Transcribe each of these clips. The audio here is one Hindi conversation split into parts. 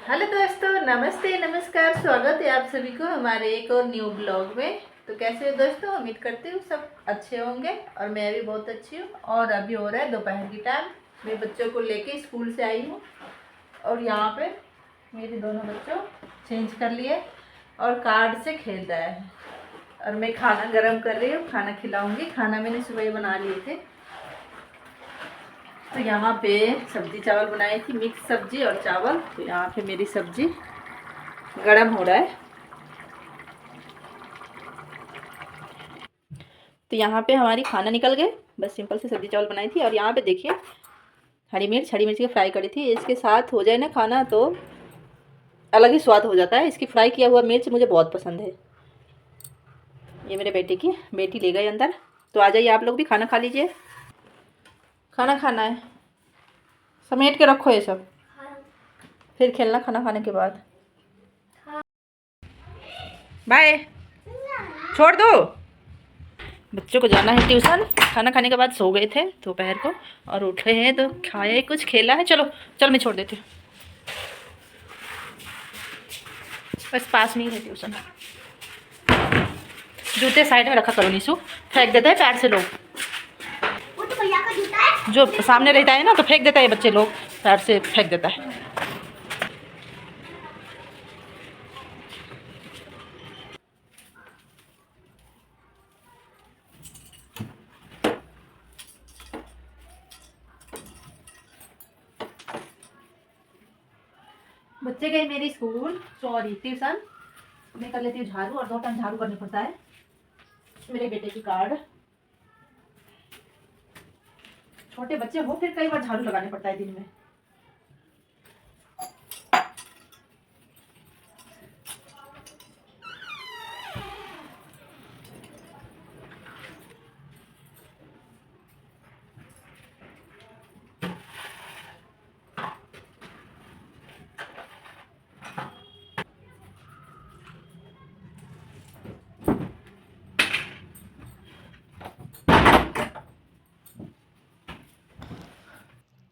हेलो दोस्तों, नमस्ते नमस्कार। स्वागत है आप सभी को हमारे एक और न्यू ब्लॉग में। तो कैसे हो दोस्तों? उम्मीद करती हूँ सब अच्छे होंगे और मैं भी बहुत अच्छी हूँ। और अभी हो रहा है दोपहर की टाइम। मैं बच्चों को लेके स्कूल से आई हूँ और यहाँ पे मेरे दोनों बच्चों चेंज कर लिए और कार्ड से खेल रहा है। और मैं खाना गर्म कर रही हूँ, खाना खिलाऊंगी। खाना मैंने सुबह ही बना लिए थे। तो यहाँ पे सब्जी चावल बनाई थी, मिक्स सब्जी और चावल। तो यहाँ पे मेरी सब्जी गरम हो रहा है। तो यहाँ पे हमारी खाना निकल गए। बस सिंपल से सब्जी चावल बनाई थी। और यहाँ पे देखिए हरी मिर्च की फ्राई करी थी। इसके साथ हो जाए ना खाना तो अलग ही स्वाद हो जाता है। इसकी फ्राई किया हुआ मिर्च मुझे बहुत पसंद है। ये मेरे बेटी ले गई अंदर। तो आ जाइए आप लोग भी, खाना खा लीजिए। खाना खाना है, समेट के रखो ये सब, फिर खेलना खाना खाने के बाद। बाय। छोड़ दो। बच्चों को जाना है ट्यूशन। खाना खाने के बाद सो गए थे दोपहर को और उठे हैं तो खाए, कुछ खेला है। चलो चल मैं छोड़ देती हूँ। बस पास में ही है ट्यूशन। जूते साइड में रखा करो निशु, फेंक देते हैं पैर से लोग। वो तो भैया का जूता है। जो सामने रहता है ना तो फेंक देता है, बच्चे लोग पैर से फेंक देता है। बच्चे गए मेरी स्कूल, सॉरी ट्यूशन। मैं कर लेती हूँ झाड़ू, और 2 टाइम झाड़ू करने पड़ता है। मेरे बेटे की कार्ड, छोटे बच्चे हो फिर कई बार झाड़ू लगाने पड़ता है दिन में।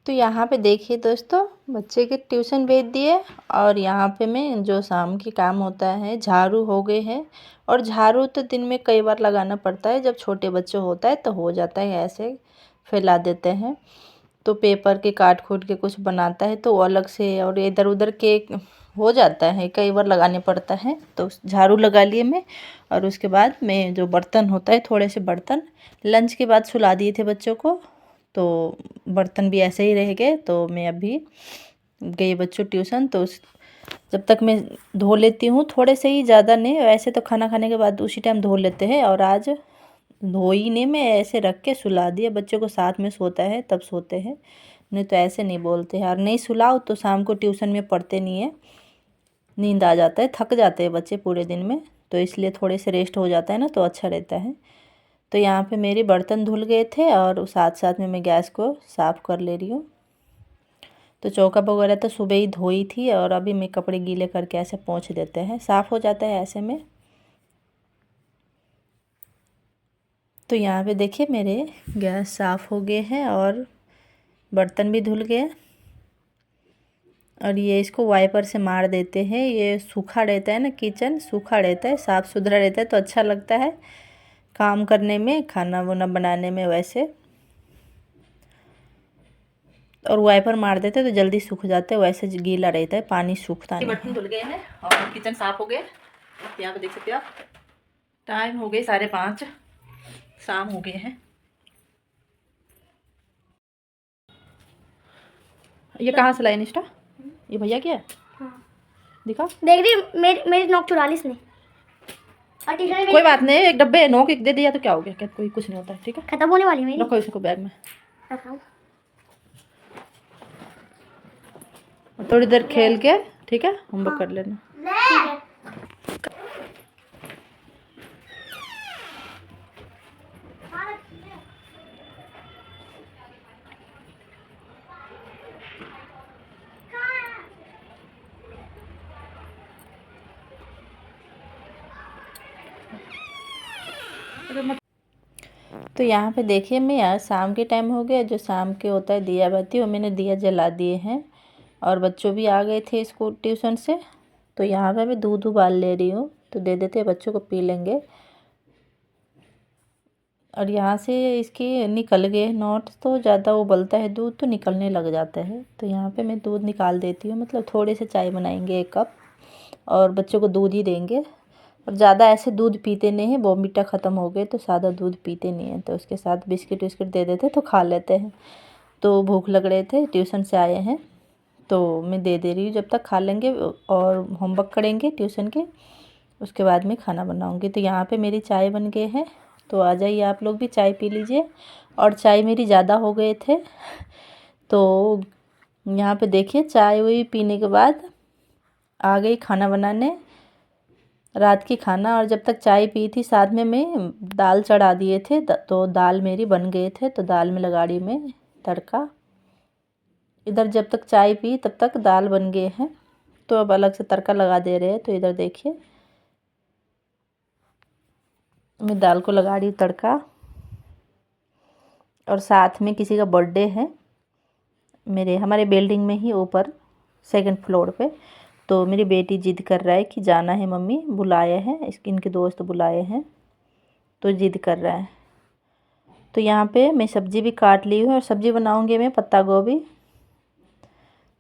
तो यहाँ पे देखिए दोस्तों, बच्चे के ट्यूशन भेज दिए। और यहाँ पे मैं जो शाम की काम होता है, झाड़ू हो गए हैं। और झाड़ू तो दिन में कई बार लगाना पड़ता है। जब छोटे बच्चे होता है तो हो जाता है, ऐसे फैला देते हैं। तो पेपर के काट खूट के कुछ बनाता है तो वो अलग से, और इधर उधर के हो जाता है, कई बार लगाने पड़ता है। तो झाड़ू लगा लिए मैं। और उसके बाद मैं जो बर्तन होता है, थोड़े से बर्तन लंच के बाद सुला दिए थे बच्चों को, तो बर्तन भी ऐसे ही रह गए। तो मैं अभी गई बच्चों ट्यूशन, तो जब तक मैं धो लेती हूँ, थोड़े से ही, ज़्यादा नहीं। वैसे तो खाना खाने के बाद उसी टाइम धो लेते हैं, और आज धोई नहीं, मैं ऐसे रख के सुला दिया। बच्चों को साथ में सोता है तब सोते हैं, नहीं तो ऐसे नहीं बोलते हैं। और नहीं सुलाओ तो शाम को ट्यूशन में पढ़ते नहीं है, नींद आ जाता है, थक जाते हैं बच्चे पूरे दिन में। तो इसलिए थोड़े से रेस्ट हो जाता है ना तो अच्छा रहता है। तो यहाँ पे मेरे बर्तन धुल गए थे और साथ साथ में मैं गैस को साफ़ कर ले रही हूँ। तो चौका वगैरह तो सुबह ही धोई थी, और अभी मैं कपड़े गीले करके ऐसे पोंछ देते हैं, साफ़ हो जाता है ऐसे में। तो यहाँ पे देखिए मेरे गैस साफ़ हो गए हैं और बर्तन भी धुल गए। और ये इसको वाइपर से मार देते हैं। ये सूखा रहता है ना, किचन सूखा रहता है, साफ़ सुथरा रहता है तो अच्छा लगता है काम करने में, खाना वाना बनाने में वैसे। और वाइपर मार देते तो जल्दी सूख जाते हैं, वैसे गीला रहता है, पानी सूखता नहीं। बर्तन धुल गए हैं और किचन साफ़ हो गए। यहाँ पे देख सकते हो आप, टाइम हो गए 5:30, शाम हो गए हैं। ये कहाँ से लाए निष्ठा? ये भैया क्या है? हाँ। दिखा, देख रही मेरी नोक चुरा ली इसने। और टी-शर्ट कोई बात नहीं, एक डब्बे नोक एक दे दिया तो क्या हो गया, क्या कोई कुछ नहीं होता है। ठीक है, खत्म होने वाली मेरी। रखो इसको बैग में, रखाऊं? थोड़ी देर खेल के, ठीक है, होमवर्क कर लेना। ठीक है। तो यहाँ पे देखिए मैं, यार शाम के टाइम हो गया, जो शाम के होता है दिया बाती, वो मैंने दिया जला दिए हैं। और बच्चों भी आ गए थे स्कूल ट्यूशन से। तो यहाँ पे मैं दूध उबाल ले रही हूँ, तो दे देते हैं बच्चों को, पी लेंगे। और यहाँ से इसके निकल गए नोट, तो ज़्यादा उबलता है दूध तो निकलने लग जाता है। तो यहाँ पे मैं दूध निकाल देती हूँ, मतलब थोड़े से चाय बनाएंगे 1 कप, और बच्चों को दूध ही देंगे। और ज़्यादा ऐसे दूध पीते नहीं हैं, बॉर्नविटा ख़त्म हो गए तो सादा दूध पीते नहीं हैं, तो उसके साथ बिस्किट विस्किट दे देते तो खा लेते हैं। तो भूख लग रहे थे, ट्यूशन से आए हैं, तो मैं दे दे रही हूँ, जब तक खा लेंगे और होमवर्क करेंगे ट्यूशन के, उसके बाद में खाना बनाऊँगी। तो यहाँ पे मेरी चाय बन गए हैं, तो आ जाइए आप लोग भी चाय पी लीजिए। और चाय मेरी ज़्यादा हो गए थे, तो यहाँ पे देखिए चाय हुई पीने के बाद आ गई खाना बनाने, रात की खाना। और जब तक चाय पी थी साथ में मैं दाल चढ़ा दिए थे, तो दाल मेरी बन गए थे, तो दाल में लगा रही मैं तड़का। इधर जब तक चाय पी तब तक दाल बन गए हैं, तो अब अलग से तड़का लगा दे रहे हैं। तो इधर देखिए मैं दाल को लगा रही हूँ तड़का। और साथ में किसी का बर्थडे है हमारे बिल्डिंग में ही ऊपर 2nd फ्लोर पे। तो मेरी बेटी जिद कर रहा है कि जाना है मम्मी, बुलाए हैं इनके दोस्त बुलाए हैं, तो जिद कर रहा है। तो यहाँ पे मैं सब्ज़ी भी काट ली हूँ, और सब्ज़ी बनाऊँगी मैं पत्ता गोभी।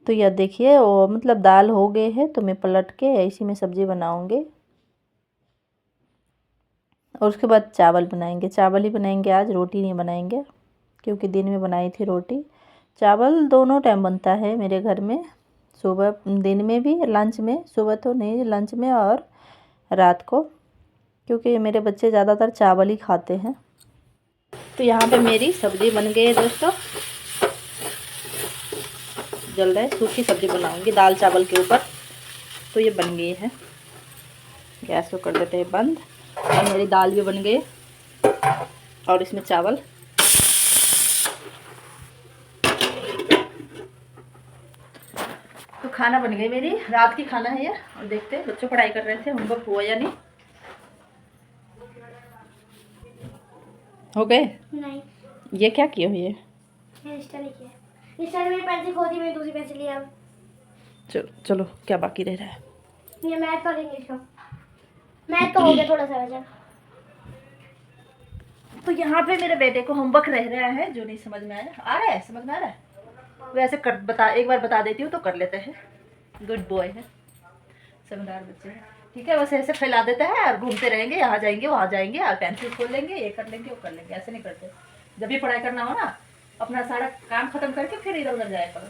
तो यह देखिए वो मतलब दाल हो गए है, तो मैं पलट के इसी में सब्ज़ी बनाऊँगी। और उसके बाद चावल बनाएंगे, चावल ही बनाएंगे आज, रोटी नहीं बनाएंगे, क्योंकि दिन में बनाई थी रोटी। चावल दोनों टाइम बनता है मेरे घर में, सुबह दिन में भी, लंच में, सुबह तो नहीं लंच में और रात को, क्योंकि मेरे बच्चे ज़्यादातर चावल ही खाते हैं। तो यहाँ पे मेरी सब्ज़ी बन गई है दोस्तों, जल्द है सूखी सब्ज़ी बनाऊंगी दाल चावल के ऊपर। तो ये बन गई है, गैस को कर देते हैं बंद। और मेरी दाल भी बन गई, और इसमें चावल। तो खाना बन गई मेरी, रात की खाना है ये। और देखते हैं बच्चों पढ़ाई कर रहे थे, होमवर्क हुआ या नहीं, हो गए? नहीं। ये क्या किए हो ये? इंस्टा नहीं किया, इंस्टा में मेरी पेंसिल खो दी, मैंने दूसरी पेंसिल लिया। चलो चलो, क्या बाकी रह रहा है? ये मैथ का इंग्लिश का, मैथ तो हो गया थोड़ा सा वजह। तो यहाँ पे मेरे बेटे को होमवर्क रह रहा है, जो नहीं समझ में आया, आ रहा है, समझ में आ रहा है, वैसे कर बता, एक बार बता देती हूँ तो कर लेते हैं। गुड बॉय है, समझदार बच्चे हैं। ठीक है, बस ऐसे फैला देता है और घूमते रहेंगे, यहाँ जाएंगे वहाँ जाएंगे, और पेंसिल खोल लेंगे, ये कर लेंगे वो कर लेंगे, ऐसे नहीं करते। जब भी पढ़ाई करना हो ना, अपना सारा काम खत्म करके फिर इधर उधर जाया करो।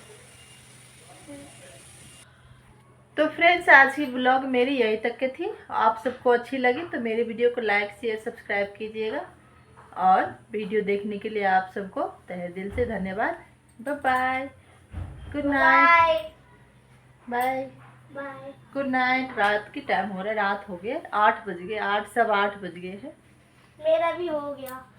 तो फ्रेंड्स, आज की ब्लॉग मेरी यही तक के थी। आप सबको अच्छी लगी तो मेरी वीडियो को लाइक शेयर सब्सक्राइब कीजिएगा, और वीडियो देखने के लिए आप सबको तहे दिल से धन्यवाद। Bye bye, good night, bye bye. Good night. रात की टाइम हो रहा है, रात हो गए 8 बज गए, 8 सवा 8 बज गए हैं। मेरा भी हो गया।